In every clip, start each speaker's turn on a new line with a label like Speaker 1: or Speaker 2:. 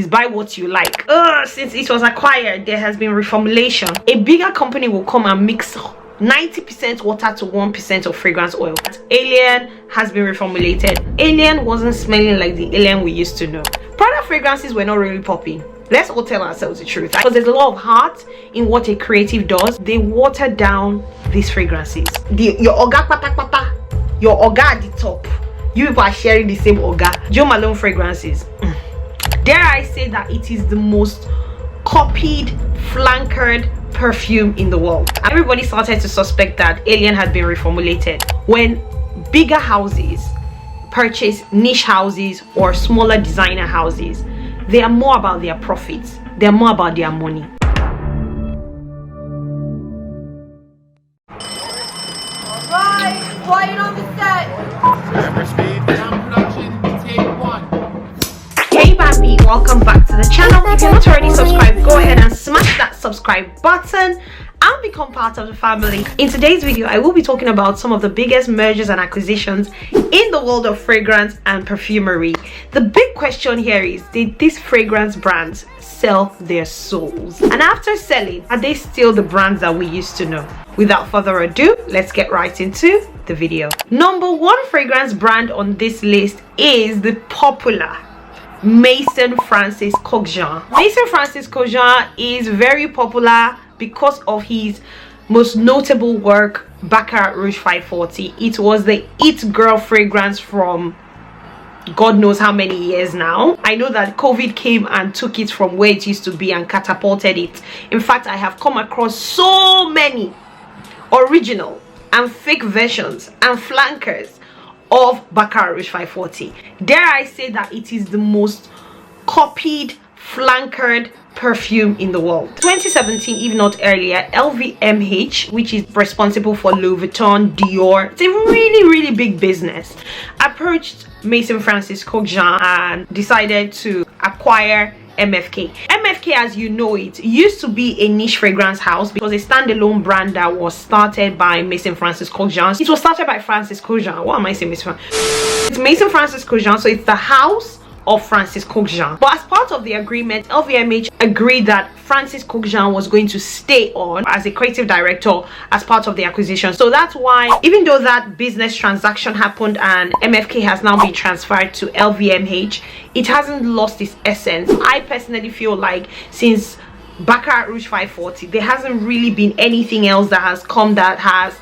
Speaker 1: Buy what you like. Since it was acquired, there has been reformulation. A bigger company will come and mix 90% water to 1% of fragrance oil. Alien has been reformulated. Alien wasn't smelling like the Alien we used to know. Prada fragrances were not really popping. Let's all tell ourselves the truth, because there's a lot of heart in what a creative does. They water down these fragrances. Your oga pata, your oga at the top, you people are sharing the same oga. Jo Malone fragrances, dare I say that it is the most copied, flankered perfume in the world. Everybody started to suspect that Alien had been reformulated when bigger houses purchase niche houses or smaller designer houses. They are more about their profits. They're more about their money.
Speaker 2: Alright, quiet on the set.
Speaker 1: Hey baby, welcome back to the channel. If you're not already subscribed, go ahead and smash that subscribe button and become part of the family. In today's video, I will be talking about some of the biggest mergers and acquisitions in the world of fragrance and perfumery. The big question here is, did these fragrance brands sell their souls? And after selling, are they still the brands that we used to know? Without further ado, let's get right into the video. Number one fragrance brand on this list is the popular Maison Francis Kurkdjian. Maison Francis Kurkdjian is very popular because of his most notable work, Baccarat Rouge 540. It was the it girl fragrance from God knows how many years now. I know that COVID came and took it from where it used to be and catapulted it. In fact, I have come across so many original and fake versions and flankers of Baccarat Rouge 540. Dare I say that it is the most copied, flankered perfume in the world. 2017, if not earlier, LVMH, which is responsible for Louis Vuitton, Dior, it's a really big business, approached Maison Francis Kurkdjian and decided to acquire MFK. MFK, as you know it, used to be a niche fragrance house because a standalone brand that was started by Maison Francis Kurkdjian. It was started by Francis Kurkdjian. What am I saying, It's Maison Francis Kurkdjian, so it's the house of Francis Kurkdjian. But as part of the agreement, LVMH agreed that Francis Kurkdjian was going to stay on as a creative director as part of the acquisition. So that's why, even though that business transaction happened and MFK has now been transferred to LVMH, it hasn't lost its essence. I personally feel like since Baccarat Rouge 540, there hasn't really been anything else that has come that has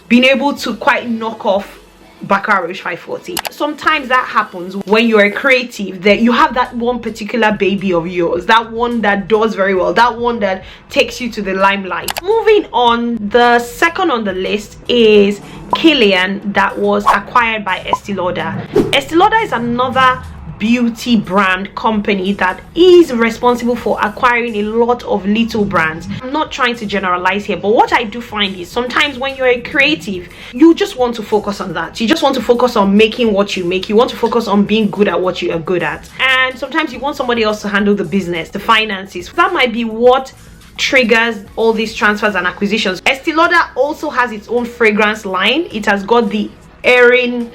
Speaker 1: been able to quite knock off Baccarat Rouge 540. Sometimes that happens when you're a creative, that you have that one particular baby of yours, that one that does very well, that one that takes you to the limelight. Moving on, the second on the list is Kayali, that was acquired by Estee Lauder. Estee Lauder is another beauty brand company that is responsible for acquiring a lot of little brands. I'm not trying to generalize here, but what I do find is sometimes when you're a creative, you just want to focus on that. You just want to focus on making what you make. You want to focus on being good at what you are good at, and sometimes you want somebody else to handle the business, the finances. That might be what triggers all these transfers and acquisitions. Estee Lauder also has its own fragrance line. It has got the Erin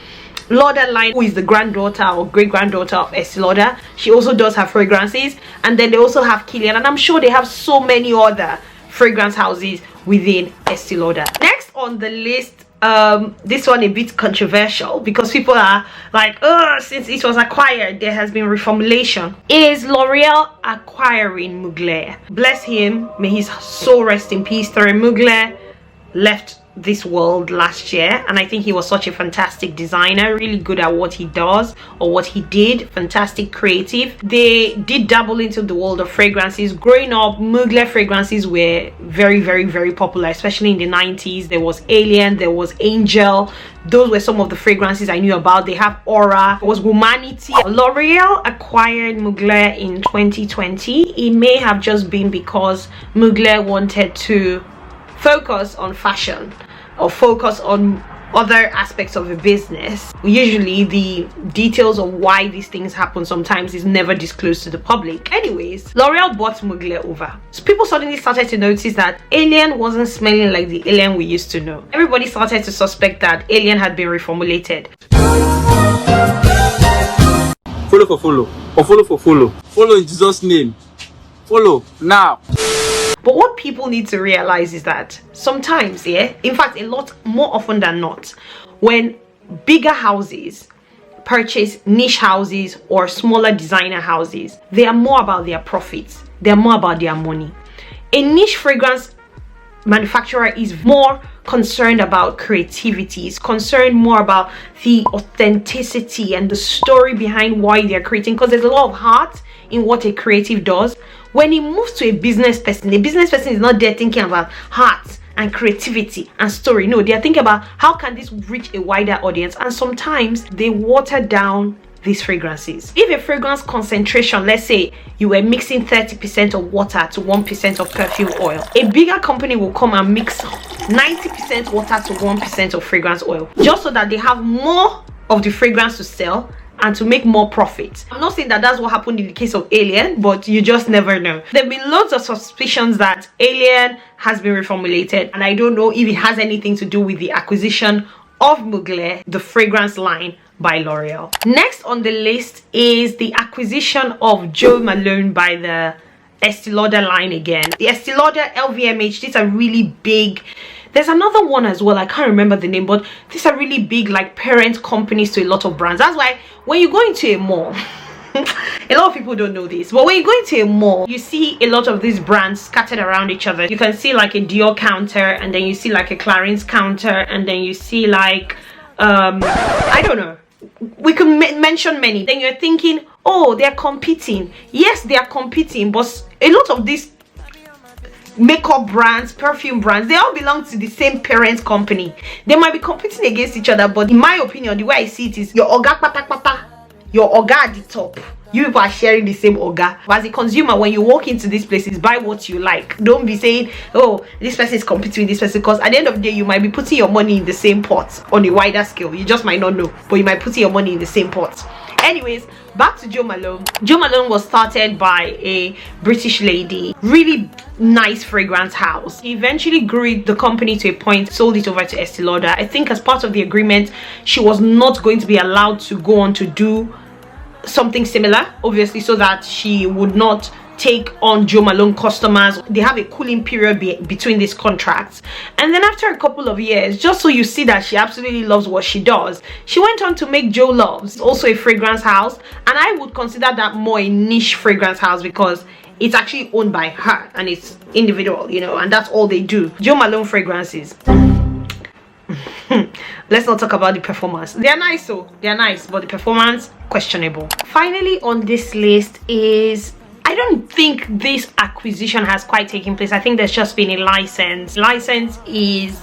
Speaker 1: Lauder line, who is the granddaughter or great-granddaughter of Estee Lauder. She also does have fragrances, and then they also have Kayali, and I'm sure they have so many other fragrance houses within Estee Lauder. Next on the list, this one a bit controversial because people are like, since it was acquired, there has been reformulation, is L'Oreal acquiring Mugler. Bless him, may his soul rest in peace. Thierry Mugler left this world last year, and I think he was such a fantastic designer, really good at what he does or what he did, fantastic creative. They did dabble into the world of fragrances. Growing up, Mugler fragrances were very popular, especially in the 90s. There was Alien, there was Angel. Those were some of the fragrances I knew about. They have Aura, there was Humanity. L'Oreal acquired Mugler in 2020. It may have just been because Mugler wanted to focus on fashion or focus on other aspects of a business. Usually the details of why these things happen sometimes is never disclosed to the public. Anyways, L'Oreal bought Mugler over. So people suddenly started to notice that Alien wasn't smelling like the Alien we used to know. Everybody started to suspect that Alien had been reformulated.
Speaker 3: follow for follow. Or follow for follow. Follow in Jesus' name. Follow now.
Speaker 1: But what people need to realize is that sometimes, yeah, in fact, a lot more often than not, when bigger houses purchase niche houses or smaller designer houses, they are more about their profits. They're more about their money. A niche fragrance manufacturer is more concerned about creativity, is concerned more about the authenticity and the story behind why they're creating, because there's a lot of heart in what a creative does. When it moves to a business person is not there thinking about heart and creativity and story. No, they are thinking about how can this reach a wider audience, and sometimes they water down these fragrances. If a fragrance concentration, let's say you were mixing 30% of water to 1% of perfume oil, a bigger company will come and mix 90% water to 1% of fragrance oil, just so that they have more of the fragrance to sell and to make more profit. I'm not saying that that's what happened in the case of Alien, but you just never know. There have been lots of suspicions that Alien has been reformulated, and I don't know if it has anything to do with the acquisition of Mugler, the fragrance line by L'Oreal. Next on the list is the acquisition of Jo Malone by the Estee Lauder line again. The Estee Lauder, LVMH, these are really big. There's another one as well, I can't remember the name, but these are really big, like parent companies to a lot of brands. That's why when you go into a mall, a lot of people don't know this, but when you go into a mall, you see a lot of these brands scattered around each other. You can see like a Dior counter, and then you see like a Clarins counter, and then you see like I don't know, we can mention many. Then you're thinking, oh, they're competing. Yes, they are competing, but a lot of these makeup brands, perfume brands, they all belong to the same parent company. They might be competing against each other, but in my opinion, the way I see it is your oga pata, your oga at the top. You people are sharing the same oga. As a consumer, when you walk into these places, buy what you like. Don't be saying, oh, this person is competing with this person, because at the end of the day, you might be putting your money in the same pot on a wider scale. You just might not know, but you might put your money in the same pot. Anyways, back to Jo Malone. Jo Malone was started by a British lady, really nice fragrance house. He eventually grew the company to a point, sold it over to Estee Lauder. I think as part of the agreement, she was not going to be allowed to go on to do something similar, obviously, so that she would not take on Jo Malone customers. They have a cooling period between these contracts, and then after a couple of years, just so you see that she absolutely loves what she does, she went on to make Jo Loves, also a fragrance house, and I would consider that more a niche fragrance house because it's actually owned by her and it's individual, you know, and that's all they do. Jo Malone fragrances. Let's not talk about the performance. They're nice, so they're nice, but the performance questionable. Finally on this list is, I don't think this acquisition has quite taken place. I think there's just been a license. License is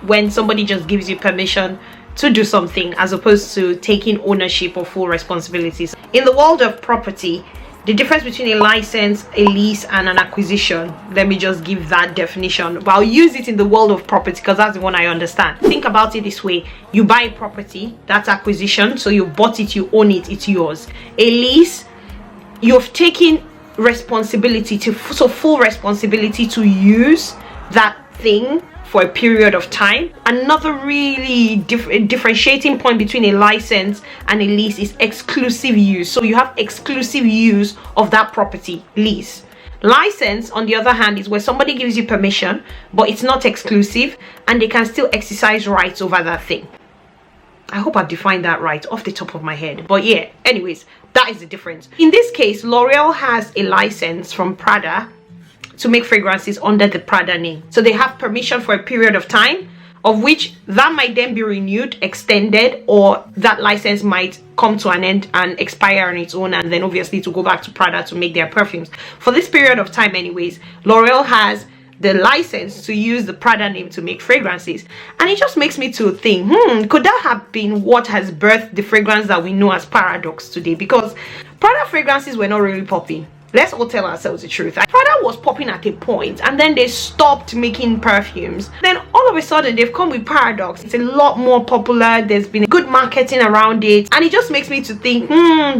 Speaker 1: when somebody just gives you permission to do something as opposed to taking ownership or full responsibilities. In the world of property, the difference between a license, a lease, and an acquisition, let me just give that definition, but I'll use it in the world of property because that's the one I understand. Think about it this way: you buy a property, that's acquisition, so you bought it, you own it, it's yours. A lease, you've taken responsibility to, so full responsibility to use that thing for a period of time. Another really differentiating point between a license and a lease is exclusive use. So you have exclusive use of that property. Lease. License, on the other hand, is where somebody gives you permission, but it's not exclusive and they can still exercise rights over that thing. I hope I've defined that right off the top of my head, but yeah, anyways, that is the difference. In this case, L'Oreal has a license from Prada to make fragrances under the Prada name, so they have permission for a period of time, of which that might then be renewed, extended, or that license might come to an end and expire on its own, and then obviously to go back to Prada to make their perfumes. For this period of time anyways, L'Oreal has the license to use the Prada name to make fragrances, and it just makes me to think, could that have been what has birthed the fragrance that we know as Paradox today? Because Prada fragrances were not really popping. Let's all tell ourselves the truth. Prada was popping at a point, and then they stopped making perfumes. Then all of a sudden they've come with Paradox. It's a lot more popular, there's been good marketing around it, and it just makes me to think,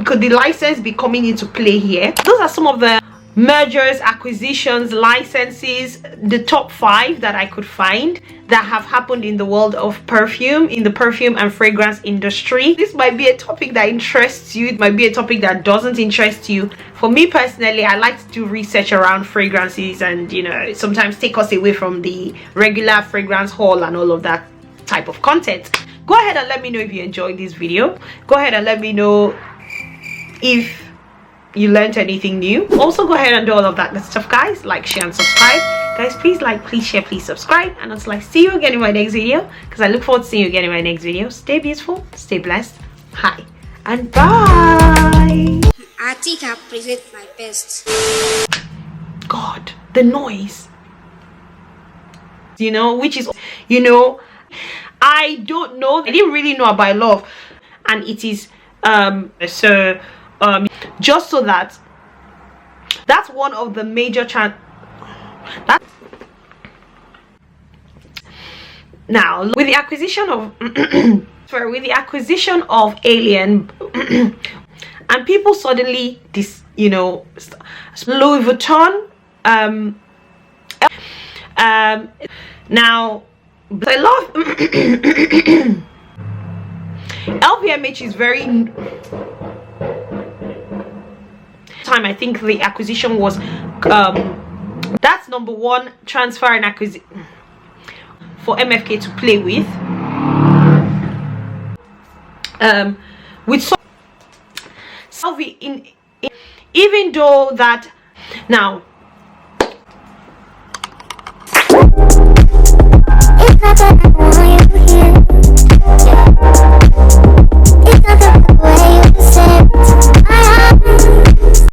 Speaker 1: could the license be coming into play here? Those are some of the mergers, acquisitions, licenses, the top 5 that I could find that have happened in the world of perfume, in the perfume and fragrance industry. This might be a topic that interests you, it might be a topic that doesn't interest you. For me personally, I like to do research around fragrances and, you know, sometimes take us away from the regular fragrance haul and all of that type of content. Go ahead and let me know if you enjoyed this video. Go ahead and let me know if you learned anything new. Also, go ahead and do all of that good stuff, guys. Like, share, and subscribe. Guys, please like, please share, please subscribe. And until I see you again in my next video, because I look forward to seeing you again in my next video, stay beautiful, stay blessed. Hi and bye.
Speaker 4: I think I present my best.
Speaker 1: God, the noise, you know, which is, you know, I don't know, I didn't really know about love, and it is just so that that's one of the major now with the acquisition of with the acquisition of Alien and people suddenly this, you know, Louis Vuitton now I love LVMH is very time. I think the acquisition was that's number 1 transfer and acquisition for MFK to play with Salvi in even though that now